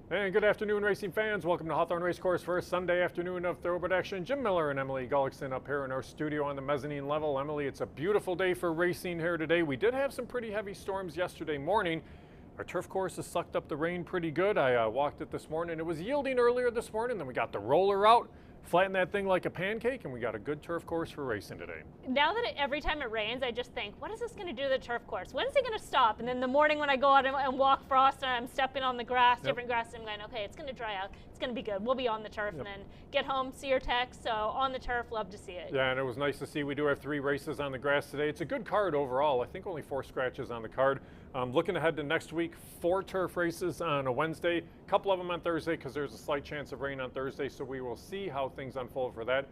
And good afternoon, racing fans. Welcome to Hawthorne Racecourse for a Sunday afternoon of thoroughbred action. Jim Miller and Emily Gullikson up here in our studio on the mezzanine level. Emily, it's a beautiful day for racing here today. We did have some pretty heavy storms yesterday morning. Our turf course has sucked up the rain pretty good. I walked it this morning. It was yielding earlier this morning. Then we got the roller out, flattened that thing like a pancake, and we got a good turf course for racing today. Now that every time it rains, I just think, what is this going to do to the turf course? When is it going to stop? And then the morning when I go out and walk Frost and I'm stepping on the grass, different grass, I'm going, okay, it's going to dry out. It's going to be good. We'll be on the turf and then get home, see your text. So on the turf, love to see it. Yeah, and it was nice to see. We do have 3 races on the grass today. It's a good card overall. I think only 4 scratches on the card. Looking ahead to next week, 4 turf races on a Wednesday, a couple of them on Thursday because there's a slight chance of rain on Thursday, so we will see how things unfold for that.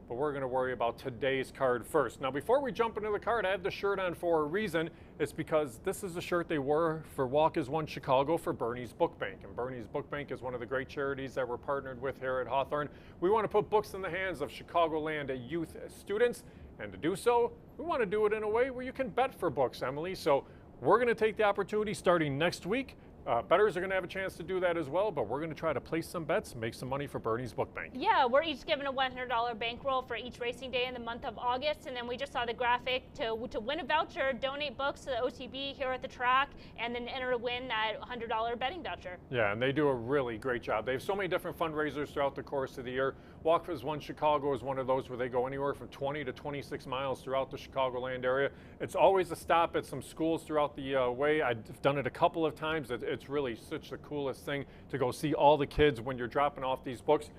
But we're going to worry about today's card first. Now, before we jump into the card, I have the shirt on for a reason. It's because this is the shirt they wore for Walk as One Chicago for Bernie's Book Bank. And Bernie's Book Bank is one of the great charities that we're partnered with here at Hawthorne. We want to put books in the hands of Chicagoland youth students. And to do so, we want to do it in a way where you can bet for books, Emily. So we're going to take the opportunity starting next week. Bettors are going to have a chance to do that as well, but we're going to try to place some bets, make some money for Bernie's Book Bank. Yeah, we're each given a $100 bankroll for each racing day in the month of August, and then we just saw the graphic to win a voucher, donate books to the OTB here at the track, and then enter to win that $100 betting voucher. Yeah, and they do a really great job. They have so many different fundraisers throughout the course of the year. Walk as One Chicago is one of those where they go anywhere from 20 to 26 miles throughout the Chicagoland area. It's always a stop at some schools throughout the way. I've done it a couple of times. It's really such the coolest thing to go see all the kids when you're dropping off these books.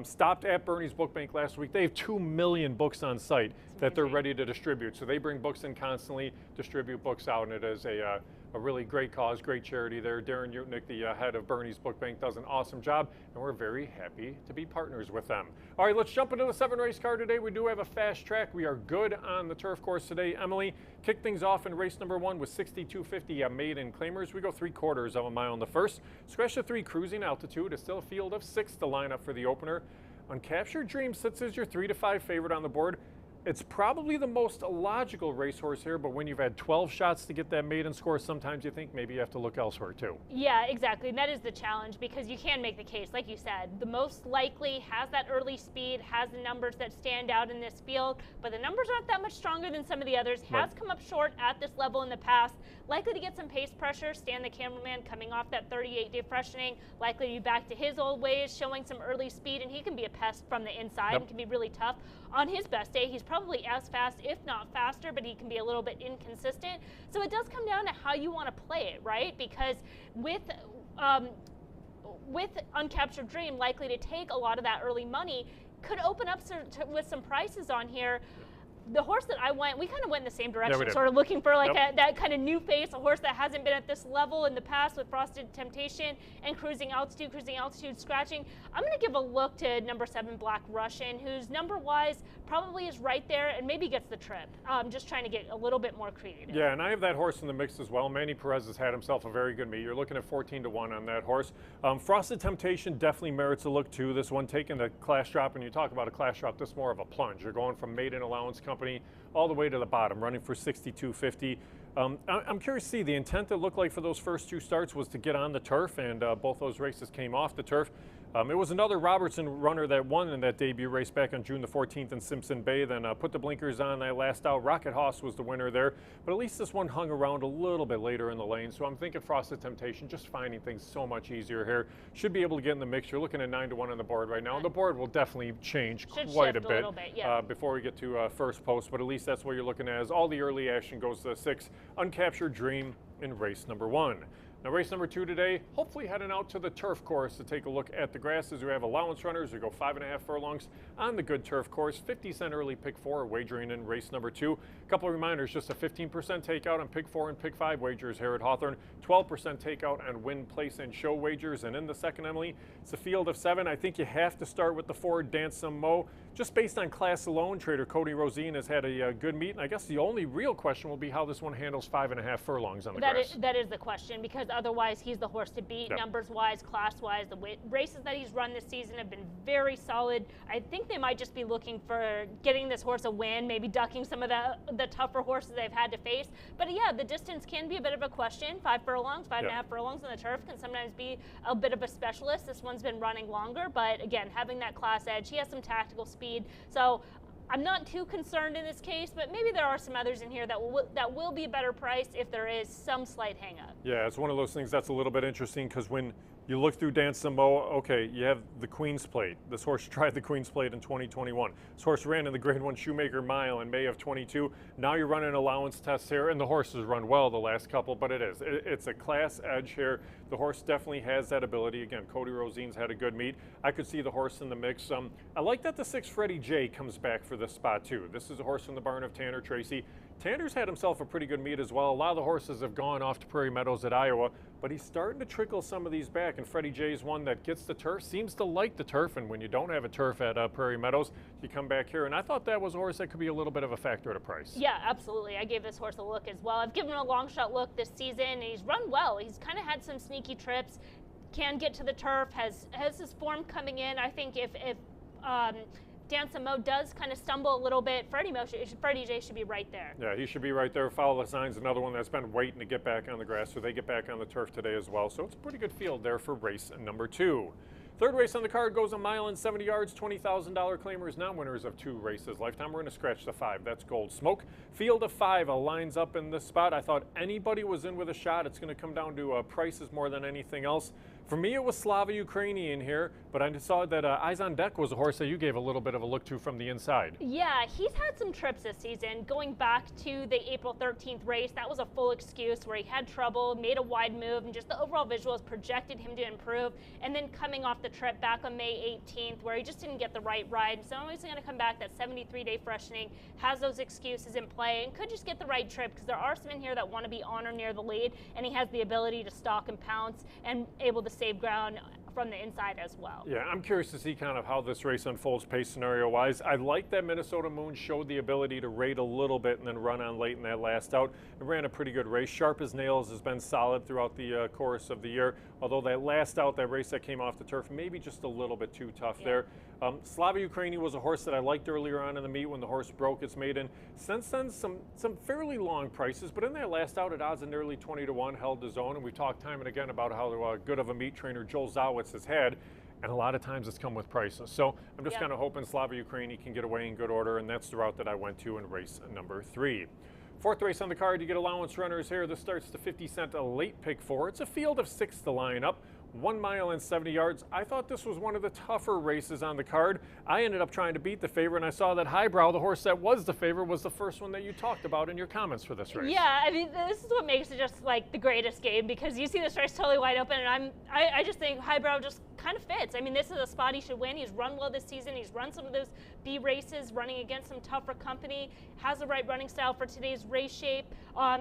Stopped at Bernie's Book Bank last week. They have 2 million books on site that they're ready to distribute. So they bring books in constantly, distribute books out, and it is a really great cause, great charity there. Darren Utnick, the head of Bernie's Book Bank, does an awesome job, and we're very happy to be partners with them. All right, let's jump into the 7 race card today. We do have a fast track. We are good on the turf course today. Emily, kick things off in race number 1 with 6250 maiden claimers. We go 3/4 of a mile in the first. Scratch the 3 cruising altitude. It's still a field of 6 to line up for the opener. Uncaptured Dream sits as your 3 to 5 favorite on the board. It's probably the most logical racehorse here, but when you've had 12 shots to get that maiden score, sometimes you think maybe you have to look elsewhere too. Yeah, exactly. And that is the challenge because you can make the case, like you said, the most likely has that early speed, has the numbers that stand out in this field, but the numbers aren't that much stronger than some of the others, has come up short at this level in the past, likely to get some pace pressure. Stan, the cameraman, coming off that 38-day freshening, likely to be back to his old ways, showing some early speed, and he can be a pest from the inside and can be really tough. On his best day, he's probably as fast, if not faster, but he can be a little bit inconsistent. So it does come down to how you want to play it, right? Because with Uncaptured Dream likely to take a lot of that early money, could open up with some prices on here. The horse that I went, we kind of went in the same direction, sort of looking for like that kind of new face, a horse that hasn't been at this level in the past with Frosted Temptation and cruising altitude, scratching. I'm going to give a look to number 7, Black Russian, whose number-wise probably is right there and maybe gets the trip. Just trying to get a little bit more creative. Yeah, and I have that horse in the mix as well. Manny Perez has had himself a very good meet. You're looking at 14 to 1 on that horse. Frosted Temptation definitely merits a look too. This one taking the class drop, and you talk about a class drop, this more of a plunge. You're going from maiden allowance company all the way to the bottom, running for 62.50. I'm curious to see the intent that looked like for those first 2 starts was to get on the turf, and both those races came off the turf. It was another Robertson runner that won in that debut race back on June the 14th in Simpson Bay, then put the blinkers on that last out. Rocket Hoss was the winner there, but at least this one hung around a little bit later in the lane, so I'm thinking Frosted Temptation just finding things so much easier here. Should be able to get in the mix. You're looking at 9 to 1 on the board right now, and the board will definitely change quite a bit before we get to first post, but at least that's what you're looking at as all the early action goes to 6, Uncaptured Dream in race number 1. Now, race number 2 today, hopefully heading out to the turf course to take a look at the grasses. We have allowance runners who go 5.5 furlongs on the good turf course. 50-cent early pick 4 wagering in race number 2. A couple of reminders, just a 15% takeout on pick 4 and pick 5 wagers here at Hawthorne. 12% takeout on win, place, and show wagers. And in the second, Emily, it's a field of 7. I think you have to start with the 4, Dance Some Mo. Just based on class alone, trader Cody Rosine has had a good meet. And I guess the only real question will be how this one handles 5.5 furlongs on the grass. That is the question, because because otherwise he's the horse to beat. Yep. Numbers-wise, class-wise. The races that he's run this season have been very solid. I think they might just be looking for getting this horse a win, maybe ducking some of the tougher horses they've had to face. But yeah, the distance can be a bit of a question. 5 furlongs, 5.5 furlongs on the turf can sometimes be a bit of a specialist. This one's been running longer, but again, having that class edge, he has some tactical speed. So I'm not too concerned in this case, but maybe there are some others in here that will be a better price if there is some slight hang-up. Yeah, it's one of those things that's a little bit interesting because when you look through Dan Samoa, okay, you have the Queen's Plate. This horse tried the Queen's Plate in 2021. This horse ran in the Grade 1 Shoemaker Mile in May of 22. Now you're running allowance tests here, and the horse has run well the last couple, but it's a class edge here. The horse definitely has that ability. Again, Cody Rosine's had a good meet. I could see the horse in the mix. I like that the 6 Freddie J comes back for this spot too. This is a horse from the barn of Tanner Tracy. Tanner's had himself a pretty good meet as well. A lot of the horses have gone off to Prairie Meadows at Iowa, but he's starting to trickle some of these back, and Freddie J's one that gets the turf, seems to like the turf, and when you don't have a turf at Prairie Meadows, you come back here, and I thought that was a horse that could be a little bit of a factor at a price. Yeah, absolutely. I gave this horse a look as well. I've given him a long shot look this season, and he's run well. He's kind of had some sneaky trips, can get to the turf, has his form coming in. I think if Dan Samoa does kind of stumble a little bit, Freddie J should be right there. Yeah, he should be right there. Follow the Signs, another one that's been waiting to get back on the grass, so they get back on the turf today as well. So it's a pretty good field there for race number 2. Third race on the card goes a mile and 70 yards, $20,000 claimers, now winners of 2 races. Lifetime, we're going to scratch the 5. That's Gold Smoke. Field of 5 lines up in this spot. I thought anybody was in with a shot. It's going to come down to prices more than anything else. For me, it was Slava Ukrainian here, but I saw that Eyes on Deck was a horse that you gave a little bit of a look to from the inside. Yeah, he's had some trips this season. Going back to the April 13th race, that was a full excuse where he had trouble, made a wide move, and just the overall visuals projected him to improve. And then coming off the trip back on May 18th, where he just didn't get the right ride. So he's going to come back that 73-day freshening, has those excuses in play, and could just get the right trip because there are some in here that want to be on or near the lead, and he has the ability to stalk and pounce and able to save ground from the inside as well. Yeah, I'm curious to see kind of how this race unfolds pace scenario-wise. I like that Minnesota Moon showed the ability to rate a little bit and then run on late in that last out. It ran a pretty good race. Sharp as Nails has been solid throughout the course of the year, although that last out, that race that came off the turf, maybe just a little bit too tough there. Slava Ukraini was a horse that I liked earlier on in the meet when the horse broke its maiden. Since then, some fairly long prices, but in that last out at odds of nearly 20 to 1 held his own, and we've talked time and again about how good of a meat trainer Joel Zawitz has had, and a lot of times it's come with prices. So I'm just kind of hoping Slava Ukraini can get away in good order, and that's the route that I went to in race number 3. Fourth race on the card, you get allowance runners here. This starts to 50 cent a late pick 4. It's a field of 6 to line up. 1 mile and 70 yards. I thought this was one of the tougher races on the card. I ended up trying to beat the favorite, and I saw that Highbrow, the horse that was the favorite, was the first one that you talked about in your comments for this race. Yeah, I mean, this is what makes it just like the greatest game, because you see this race totally wide open, and I just think Highbrow just kind of fits. I mean, this is a spot he should win. He's run well this season. He's run some of those B races, running against some tougher company, has the right running style for today's race shape.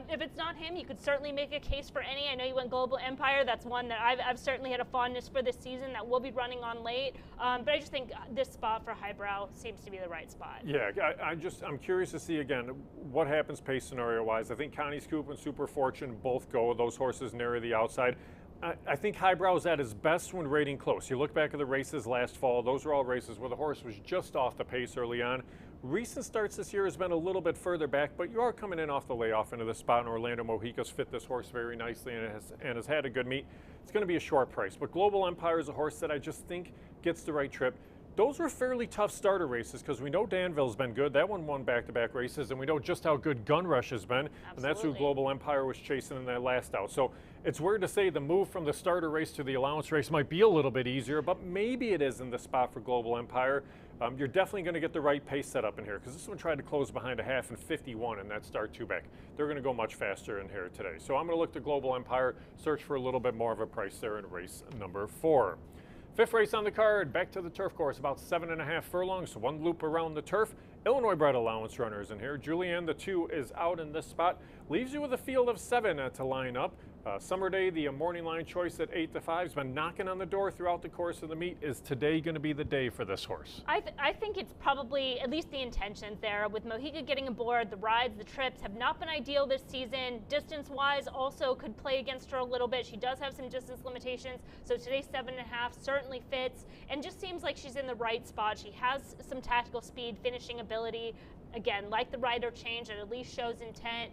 If it's not him, you could certainly make a case for any. I know you went Global Empire. That's one that I've certainly had a fondness for this season that will be running on late. But I just think this spot for Highbrow seems to be the right spot. Yeah, I'm curious to see again what happens pace scenario wise. I think Connie's Coop and Super Fortune both go. Those horses near the outside. I think Highbrow is at his best when rating close. You look back at the races last fall, those were all races where the horse was just off the pace early on. Recent starts this year has been a little bit further back, but you are coming in off the layoff into the spot, and Orlando Mojica's fit this horse very nicely and has had a good meet. It's going to be a short price, but Global Empire is a horse that I just think gets the right trip. Those were fairly tough starter races because we know Danville's been good. That one won back-to-back races, and we know just how good Gun Rush has been. Absolutely. And that's who Global Empire was chasing in that last out. So it's weird to say the move from the starter race to the allowance race might be a little bit easier, but maybe it is in the spot for Global Empire. You're definitely going to get the right pace set up in here because this one tried to close behind a half and 51 in that start two-back. They're going to go much faster in here today. So I'm going to look to Global Empire, search for a little bit more of a price there in race number 4. Fifth race on the card, back to the turf course, about 7.5 furlongs, one loop around the turf. Illinois bred allowance runners in here. Julianne, the 2, is out in this spot. Leaves you with a field of 7 to line up. Summer Day, the morning line choice at 8 to 5, has been knocking on the door throughout the course of the meet. Is today going to be the day for this horse? I think it's probably at least the intentions there. With Mohica getting aboard, the rides, the trips have not been ideal this season. Distance-wise, also could play against her a little bit. She does have some distance limitations, so today's 7.5 certainly fits, and just seems like she's in the right spot. She has some tactical speed, finishing ability. Again, like the rider change, it at least shows intent.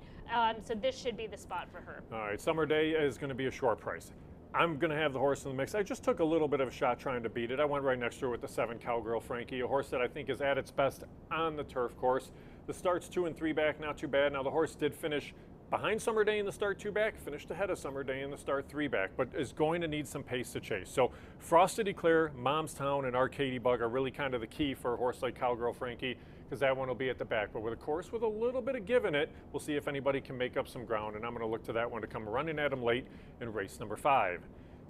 So this should be the spot for her. All right, Summer Day is going to be a short price. I'm going to have the horse in the mix. I just took a little bit of a shot trying to beat it. I went right next to her with the 7 Cowgirl Frankie, a horse that I think is at its best on the turf course. The starts 2 and 3 back, not too bad. Now the horse did finish behind Summer Day in the start 2 back, finished ahead of Summer Day in the start 3 back, but is going to need some pace to chase. So Frosted Eclair, Momstown, and Arcady Bug are really kind of the key for a horse like Cowgirl Frankie, because that one will be at the back. But with a course with a little bit of give in it, we'll see if anybody can make up some ground, and I'm going to look to that one to come running at him late in race number 5.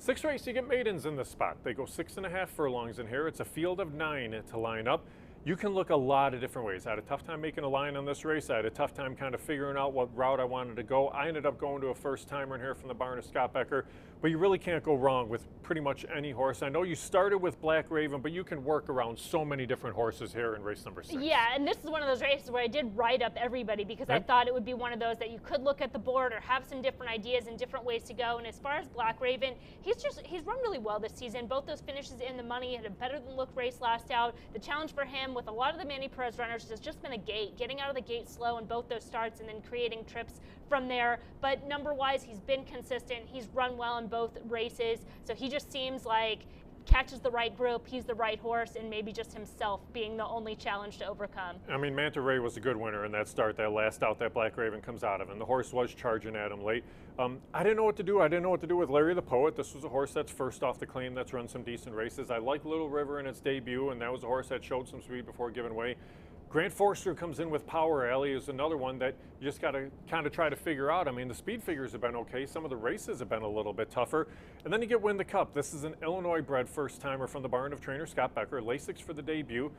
6th race, you get maidens in this spot. They go 6.5 furlongs in here. It's a field of 9 to line up. You can look a lot of different ways. I had a tough time making a line on this race. I had a tough time kind of figuring out what route I wanted to go. I ended up going to a first timer in here from the barn of Scott Becker, but you really can't go wrong with pretty much any horse. I know you started with Black Raven, but you can work around so many different horses here in race number 6. Yeah, and this is one of those races where I did write up everybody because I thought it would be one of those that you could look at the board or have some different ideas and different ways to go. And as far as Black Raven, he's run really well this season. Both those finishes in the money. He had a better than look race last out. The challenge for him with a lot of the Manny Perez runners has just been a gate, getting out of the gate slow in both those starts and then creating trips from there. But number-wise, he's been consistent. He's run well in both races. So he just seems like catches the right group, he's the right horse, and maybe just himself being the only challenge to overcome. I mean, Manta Ray was a good winner in that start, that last out that Black Raven comes out of, and the horse was charging at him late. I didn't know what to do. I didn't know what to do with Larry the Poet. This was a horse that's first off the claim, that's run some decent races. I like Little River in its debut, and that was a horse that showed some speed before giving way. Grant Forster comes in with Power Alley is another one that you just got to kind of try to figure out. I mean, the speed figures have been okay. Some of the races have been a little bit tougher. And then you get Win the Cup. This is an Illinois-bred first-timer from the barn of trainer Scott Becker. Lasix for the debut.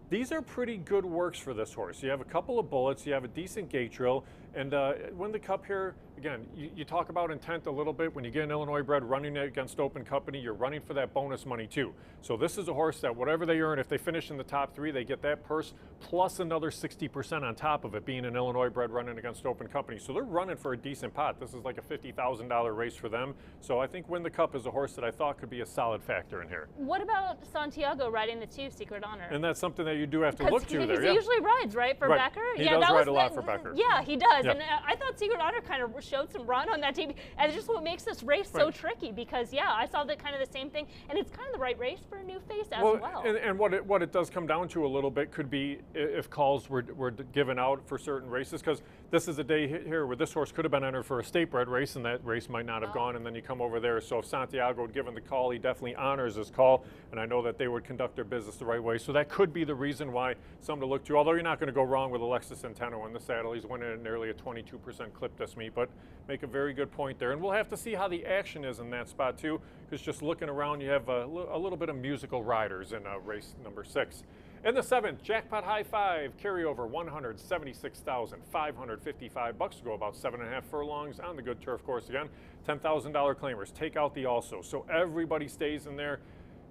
These are pretty good works for this horse. You have a couple of bullets. You have a decent gate drill. And Win the Cup here, again, you talk about intent a little bit. When you get an Illinois bred running against open company, you're running for that bonus money too. So this is a horse that whatever they earn, if they finish in the top 3, they get that purse plus another 60% on top of it, being an Illinois bred running against open company. So they're running for a decent pot. This is like a $50,000 race for them. So I think Win the Cup is a horse that I thought could be a solid factor in here. What about Santiago riding the 2, Secret Honor? And that's something that you do have to look to there. He usually rides, right, for Becker? He does ride a lot for Becker. Yeah, he does. Yeah. And I thought Secret Honor kind of showed some run on that team. And it's just what makes this race so tricky because, yeah, I saw that kind of the same thing. And it's kind of the right race for a new face as well. And what it does come down to a little bit could be if calls were given out for certain races, because this is a day here where this horse could have been entered for a state bred race and that race might not have gone, and then you come over there. So if Santiago had given the call, he definitely honors his call, and I know that they would conduct their business the right way. So that could be the reason why some to look to, although you're not going to go wrong with Alexis Centeno in the saddle. He's winning at nearly a 22% clip this meet, but make a very good point there. And we'll have to see how the action is in that spot too, because just looking around, you have a little bit of musical riders in race number 6. In the 7th, Jackpot High 5, carryover $176,555 to go about 7.5 furlongs on the good turf course again. $10,000 claimers, take out the also. So everybody stays in there.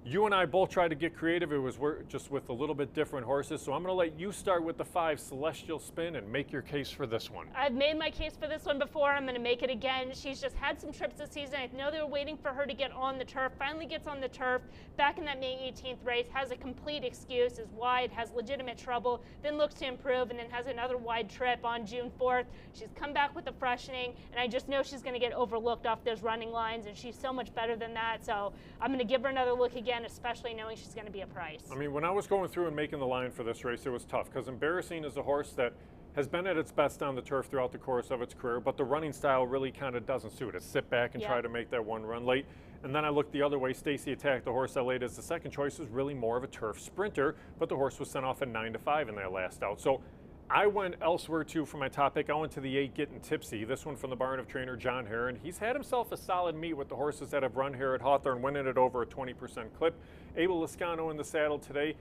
You and I both tried to get creative. It was just with a little bit different horses. So I'm going to let you start with the 5 Celestial Spin and make your case for this one. I've made my case for this one before. I'm going to make it again. She's just had some trips this season. I know they were waiting for her to get on the turf. Finally gets on the turf. Back in that May 18th race, has a complete excuse, is wide, has legitimate trouble, then looks to improve, and then has another wide trip on June 4th. She's come back with a freshening, and I just know she's going to get overlooked off those running lines, and she's so much better than that. So I'm going to give her another look again, especially knowing she's going to be a price. I mean, when I was going through and making the line for this race, it was tough because Embarrassing is a horse that has been at its best on the turf throughout the course of its career, but the running style really kind of doesn't suit it. Sit back and try to make that one run late. And then I looked the other way. Stacy Attack, the horse I laid as the second choice, was really more of a turf sprinter, but the horse was sent off at 9 to 5 in that last out. So I went elsewhere too for my top pick. I went to the 8 Getting Tipsy, this one from the barn of trainer John Heron. He's had himself a solid meet with the horses that have run here at Hawthorne, winning it over a 20% clip. Abel Lascano in the saddle today.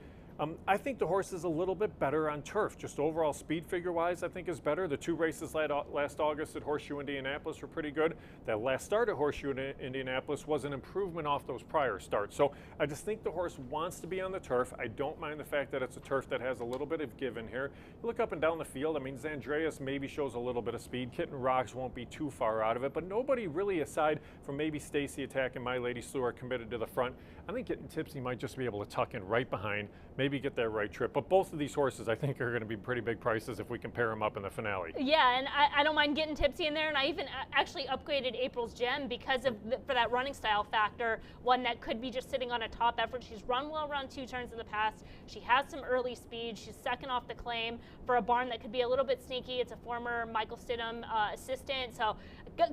I think the horse is a little bit better on turf. Just overall speed figure-wise, I think is better. The 2 races last August at Horseshoe Indianapolis were pretty good. That last start at Horseshoe Indianapolis was an improvement off those prior starts. So I just think the horse wants to be on the turf. I don't mind the fact that it's a turf that has a little bit of give in here. You look up and down the field, I mean, Zandreas maybe shows a little bit of speed. Kitten Rocks won't be too far out of it, but nobody really, aside from maybe Stacy Attack and My Lady Slew, are committed to the front. I think Getting Tipsy might just be able to tuck in right behind, maybe get that right trip. But both of these horses, I think, are going to be pretty big prices if we can pair them up in the finale. Yeah, and I don't mind Getting Tipsy in there, and I even actually upgraded April's Gem because of for that running style factor, one that could be just sitting on a top effort. She's run well around 2 turns in the past. She has some early speed. She's second off the claim for a barn that could be a little bit sneaky. It's a former Michael Stidham assistant, so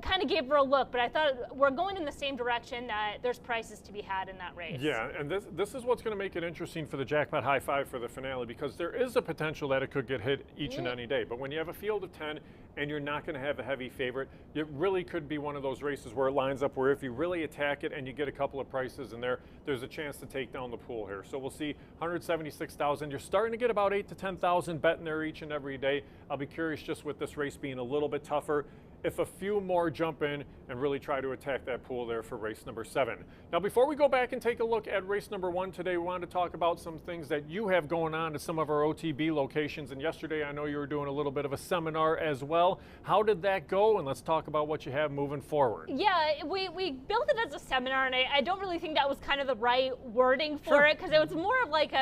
kind of gave her a look, but I thought we're going in the same direction, that there's prices to be had in that race. Yeah, and this is what's going to make it interesting for the Jackpot High Five for the finale, because there is a potential that it could get hit each and any day. But when you have a field of 10 and you're not going to have a heavy favorite, it really could be one of those races where it lines up where if you really attack it and you get a couple of prices in there, there's a chance to take down the pool here. So we'll see 176,000. You're starting to get about 8 to 10,000 betting there each and every day. I'll be curious, just with this race being a little bit tougher, if a few more jump in and really try to attack that pool there for race number 7. Now, before we go back and take a look at race number 1 today, we wanted to talk about some things that you have going on at some of our OTB locations. And yesterday, I know you were doing a little bit of a seminar as well. How did that go? And let's talk about what you have moving forward. Yeah, we built it as a seminar, and I don't really think that was kind of the right wording for it, because it was more of like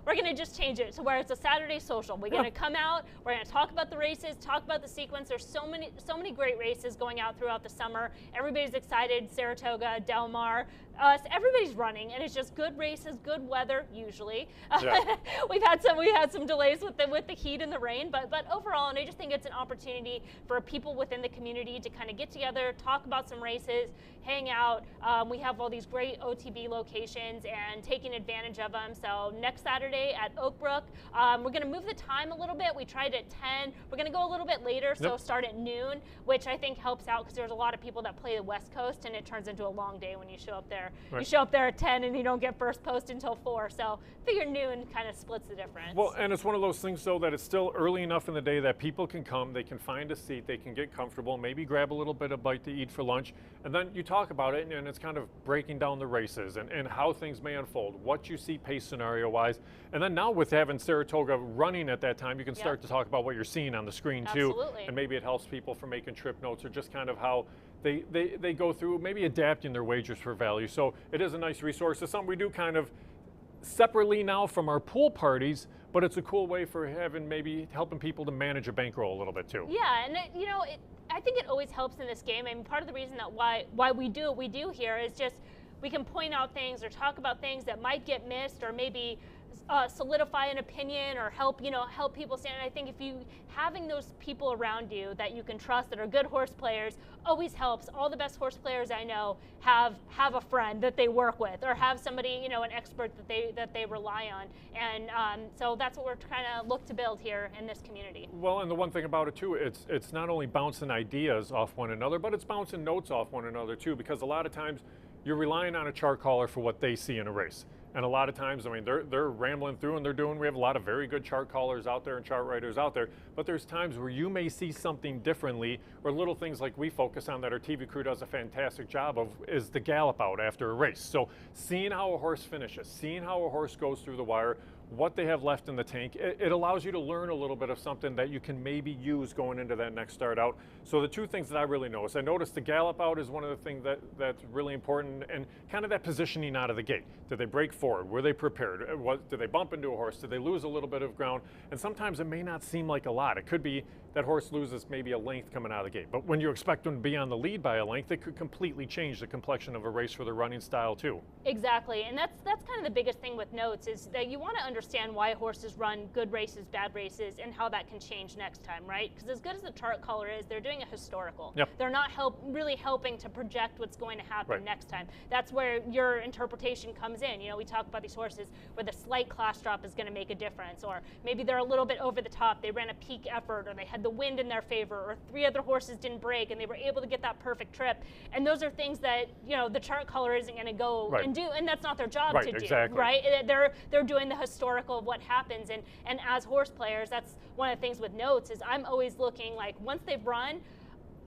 we're going to just change it to where it's a Saturday social. We're going to come out, we're going to talk about the races, talk about the sequence. There's so many great races going out throughout the summer. Everybody's excited. Saratoga, Del Mar, us, everybody's running, and it's just good races, good weather usually. Yeah. we had some delays with the heat and the rain, but overall, and I just think it's an opportunity for people within the community to kind of get together, talk about some races, hang out. We have all these great OTB locations and taking advantage of them. So next Saturday at Oakbrook, we're going to move the time a little bit. We tried at 10. We're going to go a little bit later, so start at noon, which I think helps out because there's a lot of people that play the West Coast, and it turns into a long day when you show up there. Right. You show up there at 10 and you don't get first post until 4. So figure noon kind of splits the difference. Well, and it's one of those things, though, that it's still early enough in the day that people can come, they can find a seat, they can get comfortable, maybe grab a little bit of bite to eat for lunch, and then you talk about it, and it's kind of breaking down the races and how things may unfold, what you see pace scenario-wise. And then now with having Saratoga running at that time, you can start to talk about what you're seeing on the screen, too. And maybe it helps people from making trip notes or just kind of how they go through maybe adapting their wagers for value. So it is a nice resource. It's something we do kind of separately now from our pool parties, but it's a cool way for maybe helping people to manage a bankroll a little bit too. Yeah, and I think it always helps in this game. I mean, part of the reason that why we do what we do here is just we can point out things or talk about things that might get missed, or maybe solidify an opinion, or help people stand. And I think if you having those people around you that you can trust that are good horse players always helps. All the best horse players I know have a friend that they work with, or have somebody, an expert that they rely on. And so that's what we're trying to look to build here in this community. Well, and the one thing about it too, it's not only bouncing ideas off one another, but it's bouncing notes off one another too, because a lot of times you're relying on a chart caller for what they see in a race. And a lot of times, I mean, they're rambling through and we have a lot of very good chart callers out there and chart writers out there, but there's times where you may see something differently, or little things like we focus on that our TV crew does a fantastic job of, is the gallop out after a race. So seeing how a horse finishes, seeing how a horse goes through the wire, what they have left in the tank, it allows you to learn a little bit of something that you can maybe use going into that next start out. So the two things that I really noticed, I noticed the gallop out is one of the things that's really important, and kind of that positioning out of the gate. Did they break forward? Were they prepared? Did they bump into a horse? Did they lose a little bit of ground? And sometimes it may not seem like a lot. It could be that horse loses maybe a length coming out of the gate. But when you expect them to be on the lead by a length, it could completely change the complexion of a race for the running style too. Exactly, and that's kind of the biggest thing with notes, is that you want to understand why horses run good races, bad races, and how that can change next time, right? Because as good as the chart caller is, they're doing a historical. Yep. They're not really helping to project what's going to happen next time. That's where your interpretation comes in. We talk about these horses where the slight class drop is going to make a difference, or maybe they're a little bit over the top, they ran a peak effort, or they had the wind in their favor, or 3 other horses didn't break and they were able to get that perfect trip. And those are things that the chart caller isn't going to go and do, and that's not their job to do. Exactly. Right? They're doing the historical historical of what happens. And as horse players, that's one of the things with notes is I'm always looking like once they've run,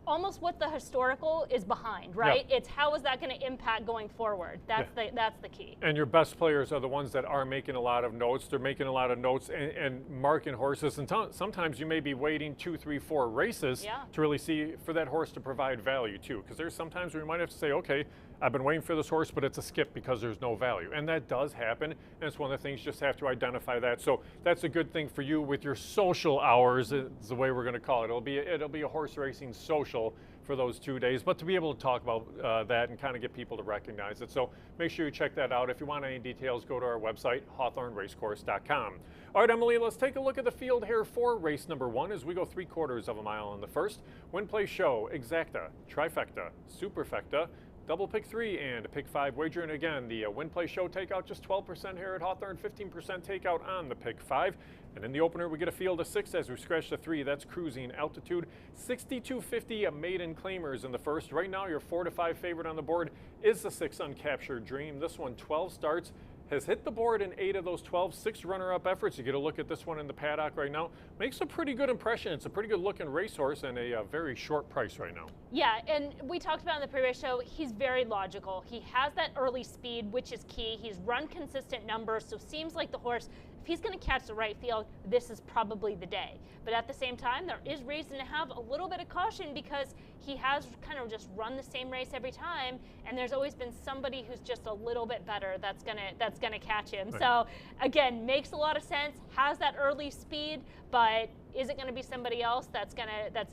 almost what the historical is behind, right? It's how is that going to impact going forward? That's the key. And your best players are the ones that are making a lot of notes. They're making a lot of notes and marking horses. And sometimes you may be waiting 2, 3, 4 races to really see for that horse to provide value too. Because there's sometimes where you might have to say, okay, I've been waiting for this horse, but it's a skip because there's no value. And that does happen. And it's one of the things you just have to identify that. So that's a good thing for you with your social hours is the way we're going to call it. It'll be a horse racing social for those 2 days, but to be able to talk about that and kind of get people to recognize it. So make sure you check that out. If you want any details, go to our website, hawthorneracecourse.com. All right, Emily, let's take a look at the field here for race number 1 as we go 3/4 of a mile in the first. Win, play, show, exacta, trifecta, superfecta, double pick 3 and pick 5 wager. And again, the win, play, show takeout just 12% here at Hawthorne, 15% takeout on the pick 5. And in the opener, we get a field of 6 as we scratch the 3. That's cruising altitude. 62.50 maiden claimers in the first. Right now, your 4 to 5 favorite on the board is the 6 Uncaptured Dream. This one, 12 starts, has hit the board in 8 of those 12, 6 runner-up efforts. You get a look at this one in the paddock right now. Makes a pretty good impression. It's a pretty good looking racehorse and a very short price right now. Yeah, and we talked about in the pre-race show, he's very logical. He has that early speed, which is key. He's run consistent numbers, so seems like the horse, if he's going to catch the right field, this is probably the day. But at the same time, there is reason to have a little bit of caution because he has kind of just run the same race every time, and there's always been somebody who's just a little bit better that's gonna catch him. Right. So again, makes a lot of sense. Has that early speed, but is it going to be somebody else that's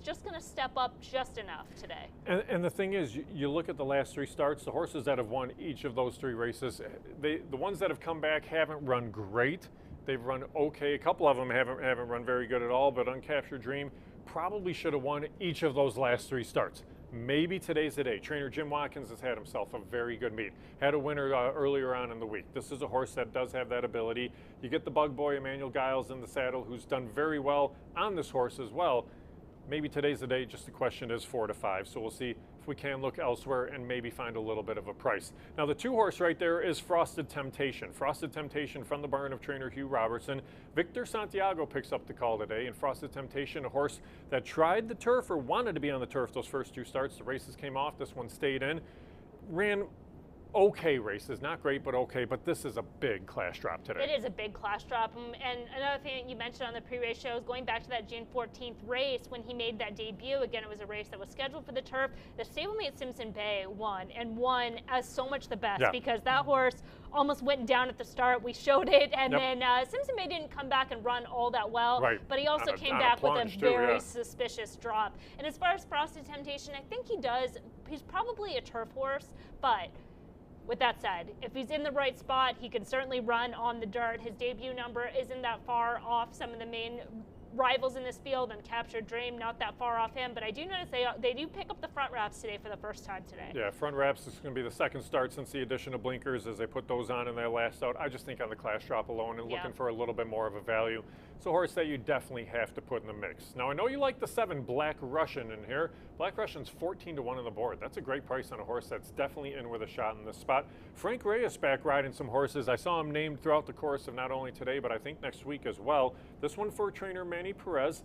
just gonna step up just enough today? And the thing is, you look at the last 3 starts, the horses that have won each of those 3 races, the ones that have come back haven't run great. They've run okay. A couple of them haven't run very good at all, but Uncaptured Dream probably should have won each of those last 3 starts. Maybe today's the day. Trainer Jim Watkins has had himself a very good meet. Had a winner earlier on in the week. This is a horse that does have that ability. You get the bug boy, Emmanuel Giles, in the saddle, who's done very well on this horse as well. Maybe today's the day, just the question is 4 to 5. So we'll see if we can look elsewhere and maybe find a little bit of a price. Now the 2 horse right there is Frosted Temptation. Frosted Temptation from the barn of trainer Hugh Robertson. Victor Santiago picks up the call today, and Frosted Temptation, a horse that tried the turf or wanted to be on the turf those first 2 starts. The races came off, this one stayed in. Ran okay races, not great, but okay, but this is a big class drop today. It is a big class drop, and another thing that you mentioned on the pre-race show is going back to that June 14th race when he made that debut. Again, it was a race that was scheduled for the turf. The stablemate Simpson Bay won as so much the best because that horse almost went down at the start. We showed it, and then Simpson Bay didn't come back and run all that well, but he also came back with a very suspicious drop. And as far as Frosted Temptation, I think he's probably a turf horse, but with that said, if he's in the right spot, he can certainly run on the dirt. His debut number isn't that far off some of the main rivals in this field, and Captured Dream not that far off him, but I do notice they do pick up the front wraps today for the first time today. Yeah, front wraps is going to be the second start since the addition of blinkers as they put those on in their last out. I just think on the class drop alone and looking for a little bit more of a value. It's a horse that you definitely have to put in the mix. Now I know you like the 7 Black Russian in here. Black Russian's 14 to 1 on the board. That's a great price on a horse that's definitely in with a shot in this spot. Frank Reyes back riding some horses. I saw him named throughout the course of not only today, but I think next week as well. This one for trainer Manny Perez.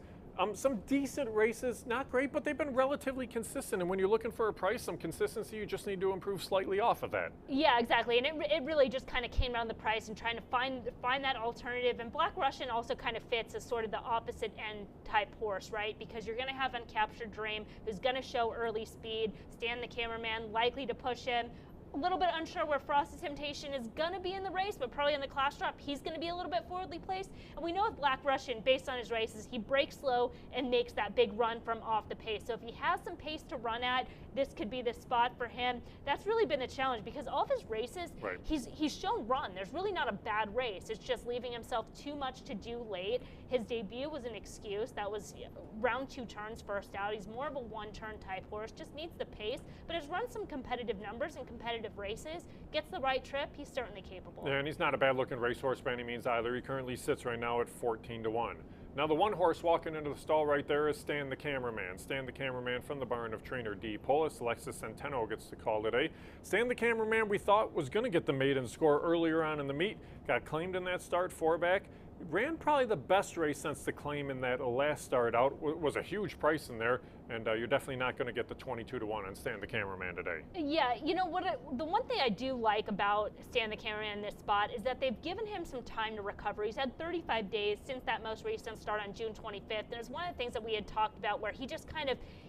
Some decent races, not great, but they've been relatively consistent. And when you're looking for a price, some consistency, you just need to improve slightly off of that. Yeah, exactly. And it really just kind of came down to the price and trying to find that alternative. And Black Russian also kind of fits as sort of the opposite end type horse, right? Because you're going to have Uncaptured Dream, who's going to show early speed, Stan the cameraman, likely to push him. A little bit unsure where Frosted Temptation is going to be in the race, but probably in the class drop, he's going to be a little bit forwardly placed. And we know with Black Russian, based on his races, he breaks slow and makes that big run from off the pace. So if he has some pace to run at, this could be the spot for him. That's really been the challenge because all of his races, he's shown run. There's really not a bad race. It's just leaving himself too much to do late. His debut was an excuse. That was round 2 turns first out. He's more of a 1-turn type horse, just needs the pace, but has run some competitive numbers and competitive races, gets the right trip, he's certainly capable. Yeah, and he's not a bad looking racehorse by any means either. He currently sits right now at 14 to 1. Now the one horse walking into the stall right there is Stan the Cameraman. Stan the Cameraman from the barn of trainer D. Polis. Alexis Centeno gets the call today. Stan the Cameraman we thought was going to get the maiden score earlier on in the meet. Got claimed in that start, 4-back. Ran probably the best race since the claim in that last start out. Was a huge price in there, and you're definitely not going to get the 22-1 on Stan the Cameraman today. Yeah, you know what? The one thing I do like about Stan the Cameraman in this spot is that they've given him some time to recover. He's had 35 days since that most recent start on June 25th. And it's one of the things that we had talked about where he just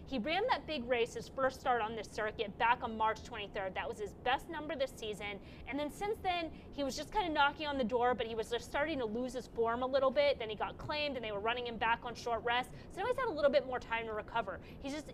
he ran that big race, his first start on this circuit, back on March 23rd. That was his best number this season. And then since then, he was just kind of knocking on the door, but he was just starting to lose his form a little bit. Then he got claimed, and they were running him back on short rest. So now he's had a little bit more time to recover. He's just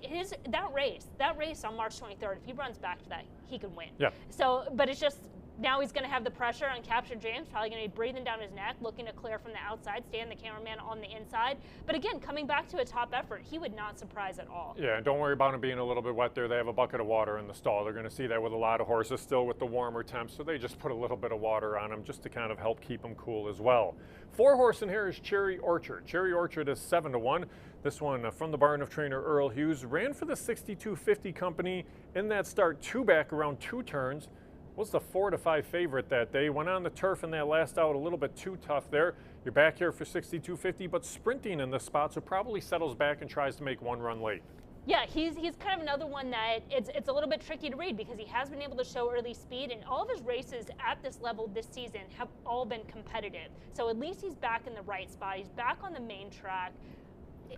that race on March 23rd. If he runs back to that, he can win. Yeah. So, but it's just now he's going to have the pressure on Captured Dreams, probably going to be breathing down his neck, looking to clear from the outside, Stan the Cameraman on the inside. But again, coming back to a top effort, he would not surprise at all. Yeah, and don't worry about him being a little bit wet there. They have a bucket of water in the stall. They're going to see that with a lot of horses still with the warmer temps, so they just put a little bit of water on them just to kind of help keep them cool as well. 4-horse in here is Cherry Orchard. Cherry Orchard is 7-1. This one from the barn of trainer Earl Hughes ran for the 6250 company in that start, 2-back around 2 turns. Was the 4-5 favorite that day. Went on the turf in that last out a little bit too tough there. You're back here for 6250, but sprinting in this spot, so probably settles back and tries to make one run late. Yeah, he's kind of another one that it's a little bit tricky to read because he has been able to show early speed, and all of his races at this level this season have all been competitive. So at least he's back in the right spot. He's back on the main track.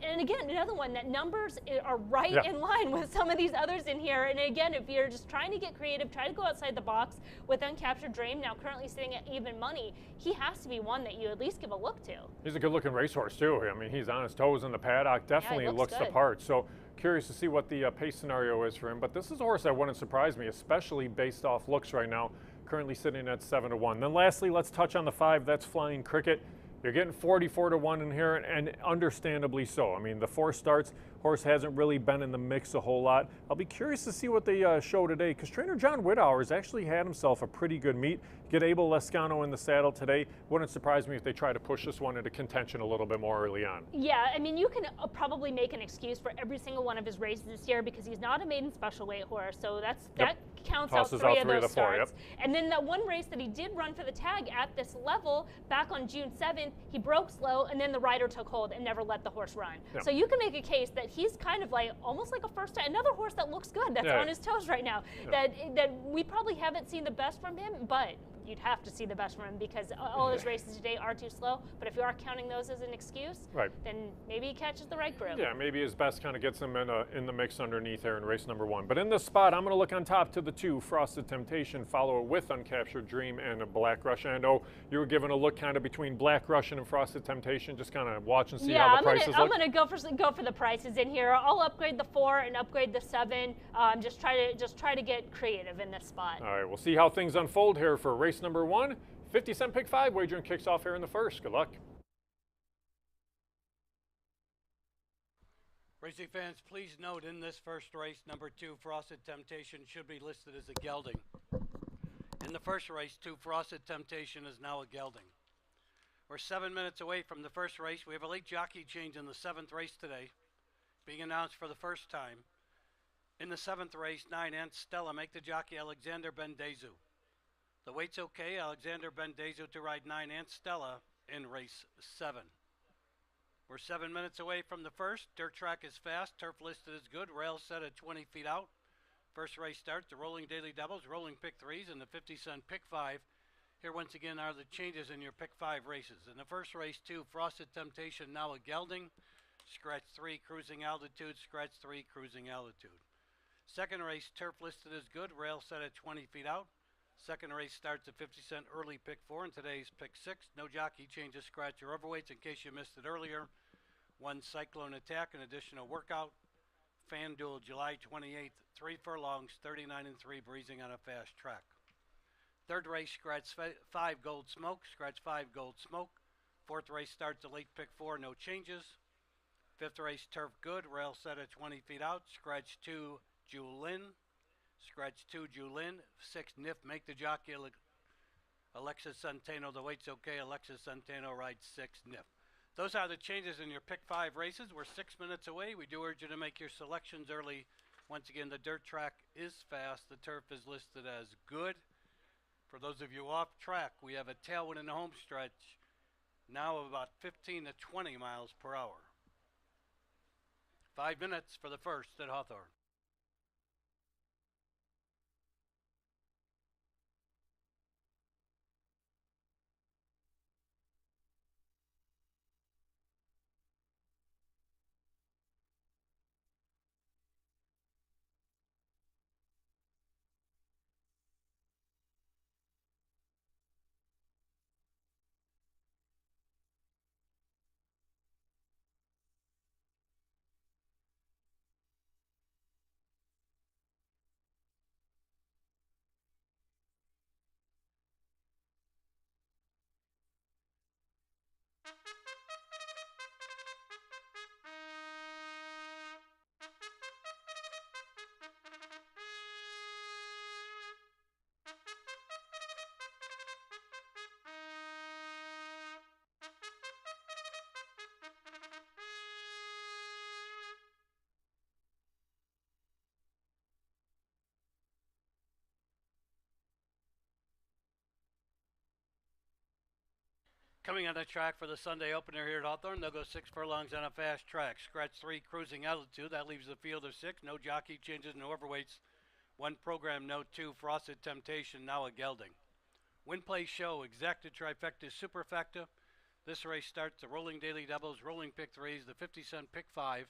And again, another one that numbers are right in line with some of these others in here. And again, if you're just trying to get creative, try to go outside the box with Uncaptured Dream, now currently sitting at even money, he has to be one that you at least give a look to. He's a good-looking racehorse, too. I mean, he's on his toes in the paddock. Definitely looks the part. So curious to see what the pace scenario is for him. But this is a horse that wouldn't surprise me, especially based off looks right now, currently sitting at 7-1. Then lastly, let's touch on the 5. That's Flying Cricket. You're getting 44-1 in here, and understandably so. I mean, the 4 starts, horse hasn't really been in the mix a whole lot. I'll be curious to see what they show today, because trainer John Wittauer's actually had himself a pretty good meet. Get Abel Lescano in the saddle today. Wouldn't surprise me if they try to push this one into contention a little bit more early on. Yeah, I mean, you can probably make an excuse for every single one of his races this year because he's not a maiden special weight horse, so that counts out three of those starts. And then that one race that he did run for the tag at this level back on June 7th, he broke slow, and then the rider took hold and never let the horse run. So you can make a case that he's kind of like almost like a first time, another horse that looks good, that's on his toes right now, that we probably haven't seen the best from him, but you'd have to see the best from him because all his races today are too slow. But if you are counting those as an excuse, then maybe he catches the right group. Yeah, maybe his best kind of gets him in the mix underneath there in race number 1. But in this spot, I'm going to look on top to the 2, Frosted Temptation, follow it with Uncaptured Dream and Black Russian. I know you were given a look kind of between Black Russian and Frosted Temptation, just kind of watch and see how the prices look. I'm going to go for the prices in here. I'll upgrade the 4 and upgrade the 7. Just try to get creative in this spot. All right, we'll see how things unfold here for race number 1. 50-cent pick 5 wagering kicks off here in the first. Good luck. Racing fans, please note in this first race, number 2, Frosted Temptation, should be listed as a gelding. In the first race, 2, Frosted Temptation is now a gelding. We're 7 minutes away from the first race. We have a late jockey change in the 7th race today, being announced for the first time. In the 7th race, 9, Aunt Stella, make the jockey Alexander Bendezu. The weight's okay, Alexander Bendezu to ride 9, Aunt Stella in race 7. We're 7 minutes away from the first. Dirt track is fast. Turf listed is good. Rail set at 20 feet out. First race starts. The rolling daily doubles, rolling pick 3s, and the 50-cent pick 5. Here once again are the changes in your pick 5 races. In the first race, 2, Frosted Temptation, now a gelding. Scratch 3, cruising altitude. Scratch 3, cruising altitude. Second race, turf listed is good. Rail set at 20 feet out. Second race starts at 50-cent early pick 4, and today's pick 6. No jockey changes, scratch or overweights in case you missed it earlier. 1 Cyclone Attack, an additional workout. FanDuel, July 28th, 3 furlongs, 39 and 3, breezing on a fast track. Third race, scratch 5 Gold Smoke, scratch 5 Gold Smoke. Fourth race starts at late pick 4, no changes. Fifth race, Turf Good, rail set at 20 feet out. Scratch 2 Julin. Scratch 2, Julin. 6, Nif, make the jockey Alexis Centeno. The weight's okay. Alexis Centeno rides 6, Nif. Those are the changes in your pick 5 races. We're 6 minutes away. We do urge you to make your selections early. Once again, the dirt track is fast. The turf is listed as good. For those of you off track, we have a tailwind in the home stretch now of about 15 to 20 miles per hour. 5 minutes for the first at Hawthorne. Coming on the track for the Sunday opener here at Hawthorne, they'll go 6 furlongs on a fast track. Scratch 3, cruising altitude. That leaves the field of 6. No jockey changes, no overweights. 1 program, no 2. Frosted Temptation, now a gelding. Win, play, show, exacta, trifecta, superfecta. This race starts the rolling daily doubles, rolling pick 3s, the 50-cent pick 5.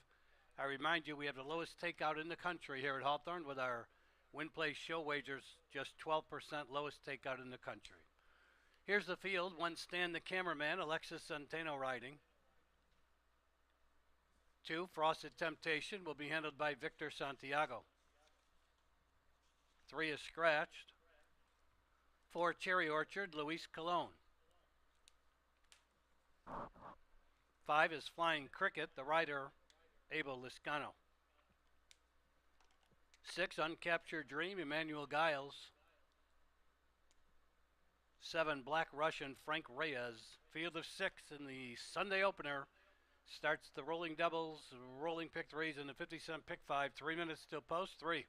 I remind you, we have the lowest takeout in the country here at Hawthorne with our win, play, show wagers, just 12% lowest takeout in the country. Here's the field. 1, Stan the cameraman, Alexis Centeno riding. 2, Frosted Temptation will be handled by Victor Santiago. 3 is Scratched. 4, Cherry Orchard, Luis Colon. 5 is Flying Cricket, the rider, Abel Liscano. 6, Uncaptured Dream, Emmanuel Giles. 7, Black Russian, Frank Reyes. Field of 6 in the Sunday opener. Starts the rolling doubles, rolling pick 3s, and the 50-cent pick 5. 3 minutes till post 3.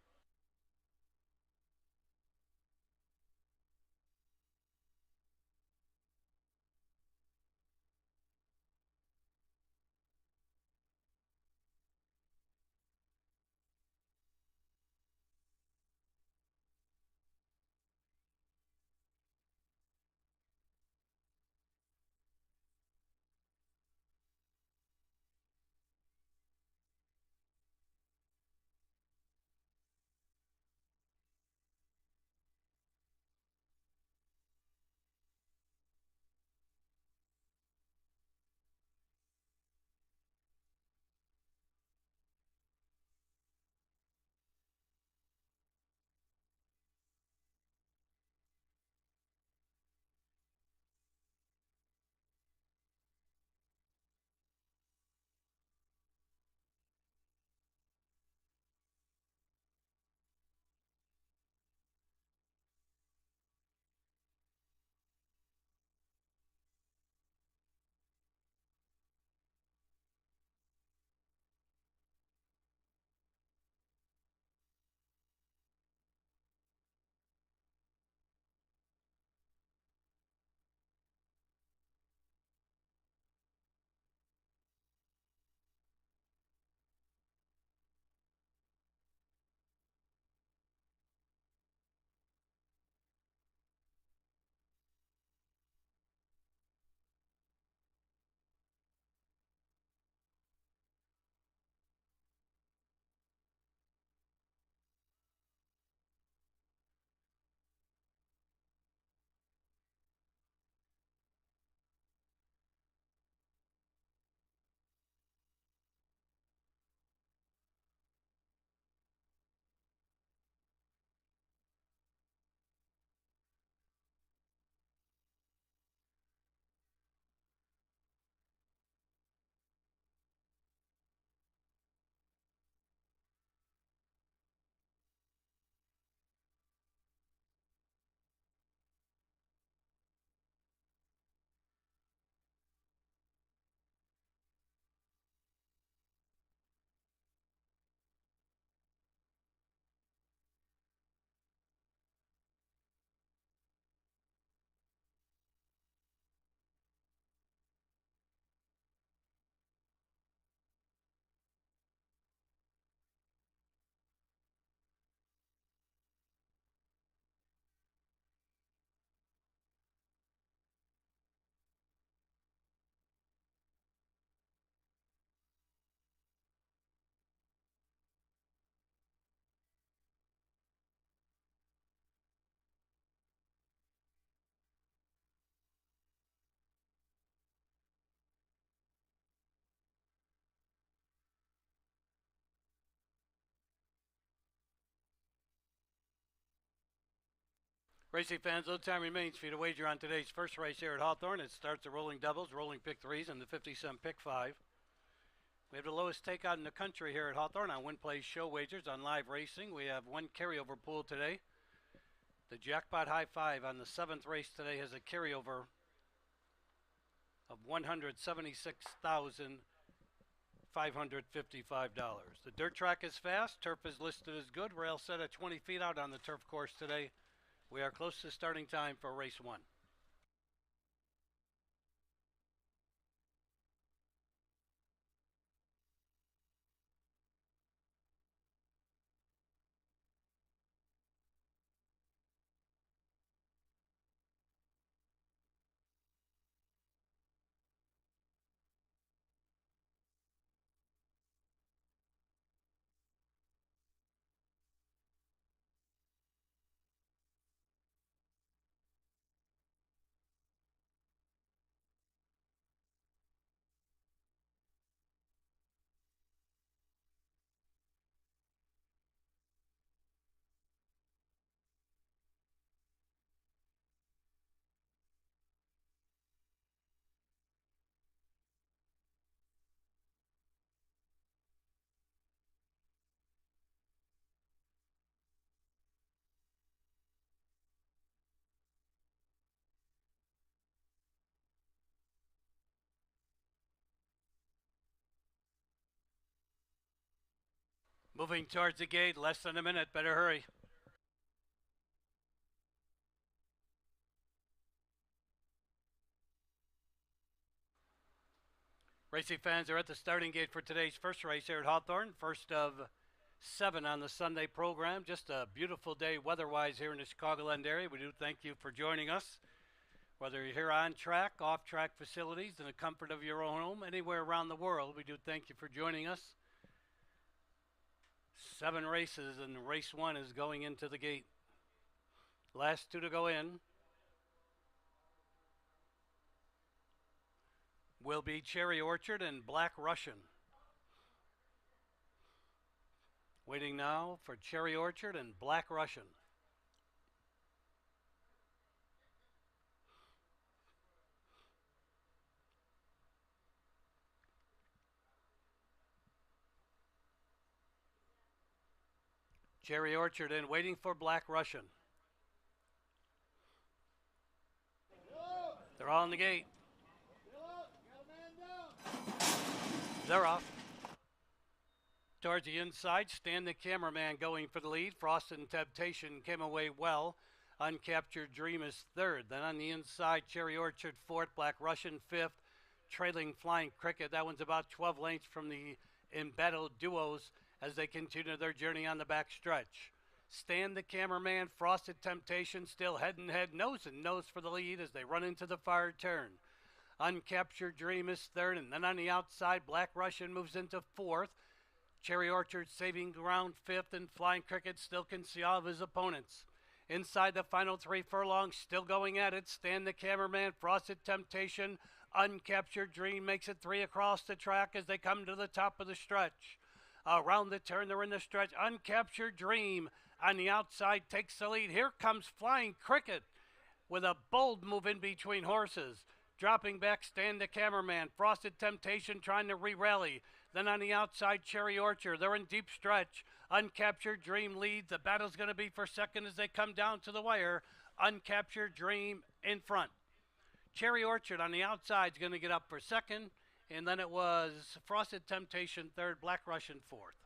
Racing fans, little time remains for you to wager on today's first race here at Hawthorne. It starts at rolling doubles, rolling pick threes, and the 50-cent pick five. We have the lowest takeout in the country here at Hawthorne on win, play, show wagers on live racing. We have one carryover pool today. The Jackpot High Five on the 7th race today has a carryover of $176,555. The dirt track is fast. Turf is listed as good. Rail set at 20 feet out on the turf course today. We are close to starting time for race one. Moving towards the gate, less than a minute. Better hurry. Racing fans are at the starting gate for today's first race here at Hawthorne. First of 7 on the Sunday program. Just a beautiful day weather-wise here in the Chicagoland area. We do thank you for joining us. Whether you're here on track, off track facilities, in the comfort of your own home, anywhere around the world, we do thank you for joining us. 7 races and race 1 is going into the gate. Last 2 to go in will be Cherry Orchard and Black Russian. Waiting now for Cherry Orchard and Black Russian. Cherry Orchard in, waiting for Black Russian. They're all in the gate. They're off. Towards the inside, Stan the cameraman going for the lead. Frosted and Temptation came away well. Uncaptured Dream is third. Then on the inside, Cherry Orchard fourth, Black Russian fifth, trailing Flying Cricket. That one's about 12 lengths from the embattled duos as they continue their journey on the back stretch. Stan the cameraman, Frosted Temptation still head and head, nose and nose for the lead as they run into the far turn. Uncaptured Dream is third, and then on the outside, Black Russian moves into fourth. Cherry Orchard saving ground fifth, and Flying Cricket still can see all of his opponents. Inside the final 3 furlongs, still going at it. Stan the cameraman, Frosted Temptation, Uncaptured Dream makes it 3 across the track as they come to the top of the stretch. Around the turn, they're in the stretch. Uncaptured Dream on the outside takes the lead. Here comes Flying Cricket with a bold move in between horses. Dropping back, Stan the cameraman. Frosted Temptation trying to re-rally. Then on the outside, Cherry Orchard. They're in deep stretch. Uncaptured Dream leads. The battle's going to be for second as they come down to the wire. Uncaptured Dream in front. Cherry Orchard on the outside is going to get up for second. And then it was Frosted Temptation third, Black Russian fourth.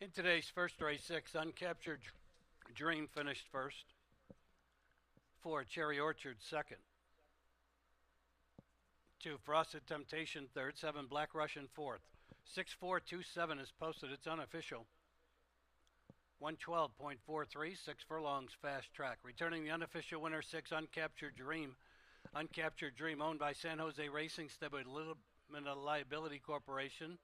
In today's first race, 6, Uncaptured Dream finished first. 4, Cherry Orchard second. 2, Frosted Temptation third. 7, Black Russian fourth. 6427 is posted. It's unofficial. 112.43, 6 furlongs fast track. Returning the unofficial winner, 6, Uncaptured Dream. Uncaptured Dream, owned by San Jose Racing Stable Limited Liability Corporation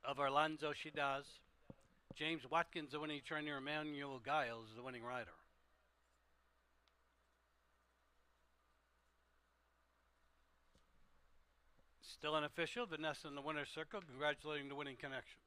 of Orlando Shidaz. James Watkins, the winning trainer. Emmanuel Giles, the winning rider. Still unofficial. Vanessa in the winner's circle, congratulating the winning connections.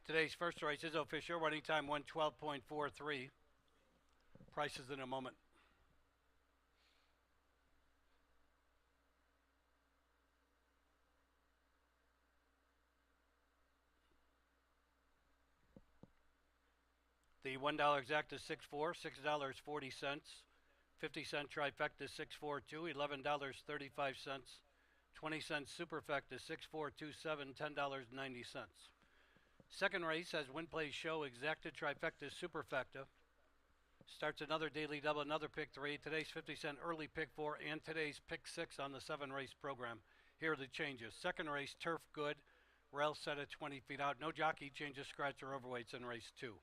Today's first race is official. Running time 112.43. Prices in a moment. The $1 exact is $6.4, $6.40. 50-cent trifecta is $6.42, $11.35. 20-cent superfecta is $6.427, $10.90. Second race has Win Play Show Exacta Trifecta Superfecta. Starts another daily double, another pick 3. Today's 50-cent early pick 4 and today's pick 6 on the 7-race program. Here are the changes. Second race, Turf Good. Rail set at 20 feet out. No jockey changes, scratch or overweights in race 2.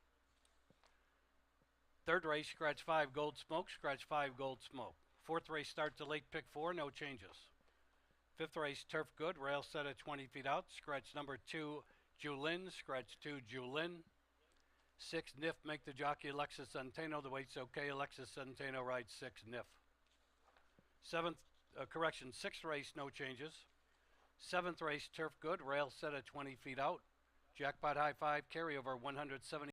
Third race, scratch 5 Gold Smoke, scratch 5 Gold Smoke. Fourth race starts a late pick 4, no changes. Fifth race, Turf Good. Rail set at 20 feet out. Scratch number 2 Julin, scratch 2 Julin. 6 Nif, make the jockey Alexis Centeno. The weight's okay. Alexis Centeno rides 6 Nif. Sixth race, no changes. Seventh race, Turf Good. Rail set at 20 feet out. Jackpot High 5, carryover 170.